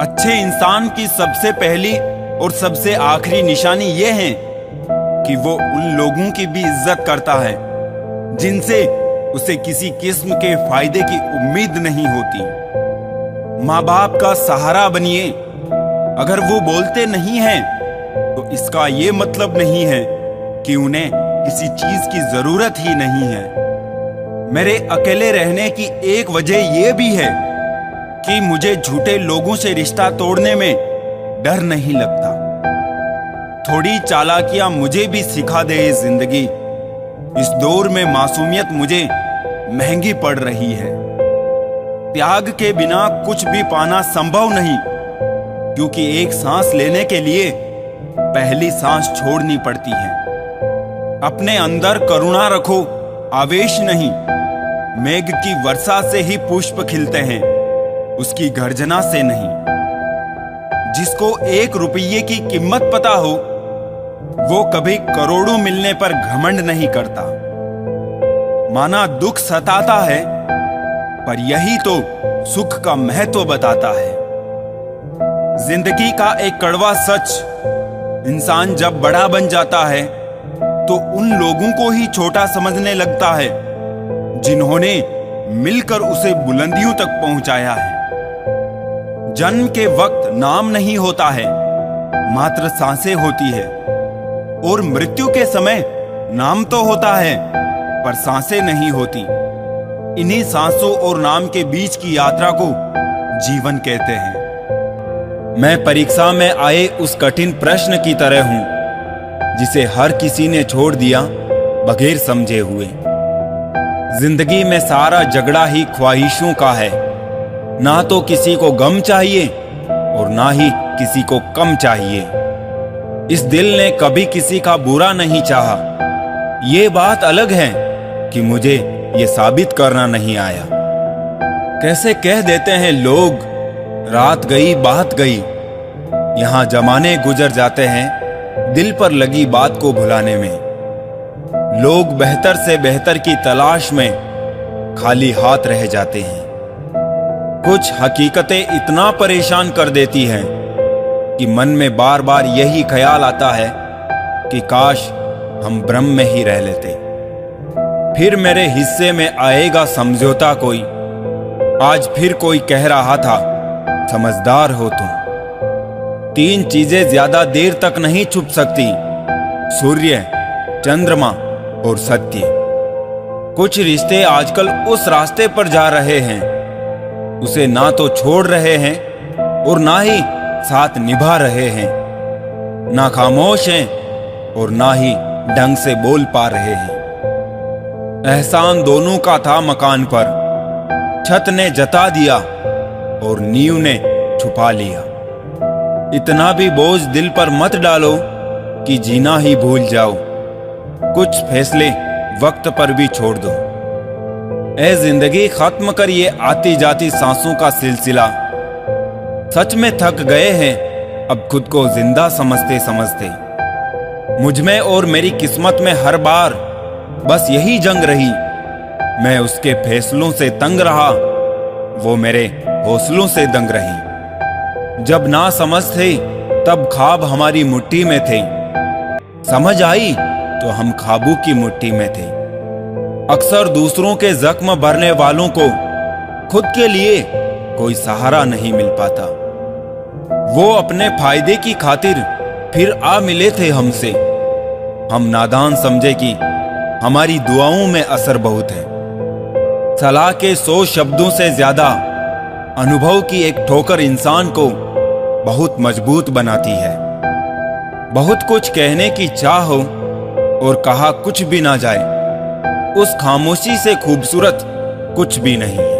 अच्छे इंसान की सबसे पहली और सबसे आखिरी निशानी यह है कि वो उन लोगों की भी इज्जत करता है जिनसे उसे किसी किस्म के फायदे की उम्मीद नहीं होती। माँ बाप का सहारा बनिए। अगर वो बोलते नहीं हैं तो इसका ये मतलब नहीं है कि उन्हें किसी चीज की जरूरत ही नहीं है। मेरे अकेले रहने की एक वजह यह भी है कि मुझे झूठे लोगों से रिश्ता तोड़ने में डर नहीं लगता। थोड़ी चालाकियां मुझे भी सिखा दे ये जिंदगी। इस दौर में मासूमियत मुझे महंगी पड़ रही है। त्याग के बिना कुछ भी पाना संभव नहीं, क्योंकि एक सांस लेने के लिए पहली सांस छोड़नी पड़ती है। अपने अंदर करुणा रखो, आवेश नहीं। मेघ की वर्षा से ही पुष्प खिलते हैं, उसकी गर्जना से नहीं। जिसको 1 रुपये की कीमत पता हो वो कभी करोड़ों मिलने पर घमंड नहीं करता। माना दुख सताता है, पर यही तो सुख का महत्व बताता है। जिंदगी का एक कड़वा सच, इंसान जब बड़ा बन जाता है तो उन लोगों को ही छोटा समझने लगता है जिन्होंने मिलकर उसे बुलंदियों तक पहुंचाया है। जन्म के वक्त नाम नहीं होता है, मात्र सांसें होती है। और मृत्यु के समय नाम तो होता है, पर सांसें नहीं होती। इन्हीं सांसों और नाम के बीच की यात्रा को जीवन कहते हैं। मैं परीक्षा में आए उस कठिन प्रश्न की तरह हूं जिसे हर किसी ने छोड़ दिया बगैर समझे हुए। जिंदगी में सारा झगड़ा ही ख्वाहिशों का है। ना तो किसी को गम चाहिए और ना ही किसी को कम चाहिए। इस दिल ने कभी किसी का बुरा नहीं चाहा। ये बात अलग है कि मुझे ये साबित करना नहीं आया। कैसे कह देते हैं लोग, रात गई बात गई। यहां जमाने गुजर जाते हैं दिल पर लगी बात को भुलाने में। लोग बेहतर से बेहतर की तलाश में खाली हाथ रह जाते हैं। कुछ हकीकतें इतना परेशान कर देती हैं कि मन में बार बार यही ख्याल आता है कि काश हम भ्रम में ही रह लेते। फिर मेरे हिस्से में आएगा समझौता कोई। आज फिर कोई कह रहा था समझदार हो तुम। 3 चीजें ज्यादा देर तक नहीं छुप सकती, सूर्य, चंद्रमा और सत्य। कुछ रिश्ते आजकल उस रास्ते पर जा रहे हैं, उसे ना तो छोड़ रहे हैं और ना ही साथ निभा रहे हैं। ना खामोश हैं और ना ही ढंग से बोल पा रहे हैं। एहसान दोनों का था मकान पर, छत ने जता दिया और नींव ने छुपा लिया। इतना भी बोझ दिल पर मत डालो कि जीना ही भूल जाओ। कुछ फैसले वक्त पर भी छोड़ दो। ए जिंदगी, खत्म कर ये आती जाती सांसों का सिलसिला। सच में थक गए हैं अब खुद को जिंदा समझते समझते। मुझमें और मेरी किस्मत में हर बार बस यही जंग रही। मैं उसके फैसलों से तंग रहा, वो मेरे हौसलों से दंग रही। जब ना समझ थे तब ख्वाब हमारी मुट्ठी में थे, समझ आई तो हम ख्वाबों की मुट्ठी में थे। अक्सर दूसरों के जख्म भरने वालों को खुद के लिए कोई सहारा नहीं मिल पाता। वो अपने फायदे की खातिर फिर आ मिले थे हमसे। हम नादान समझे कि हमारी दुआओं में असर बहुत है। सलाह के 100 शब्दों से ज्यादा अनुभव की एक ठोकर इंसान को बहुत मजबूत बनाती है। बहुत कुछ कहने की चाह हो और कहा कुछ भी ना जाए, उस खामोशी से खूबसूरत कुछ भी नहीं है।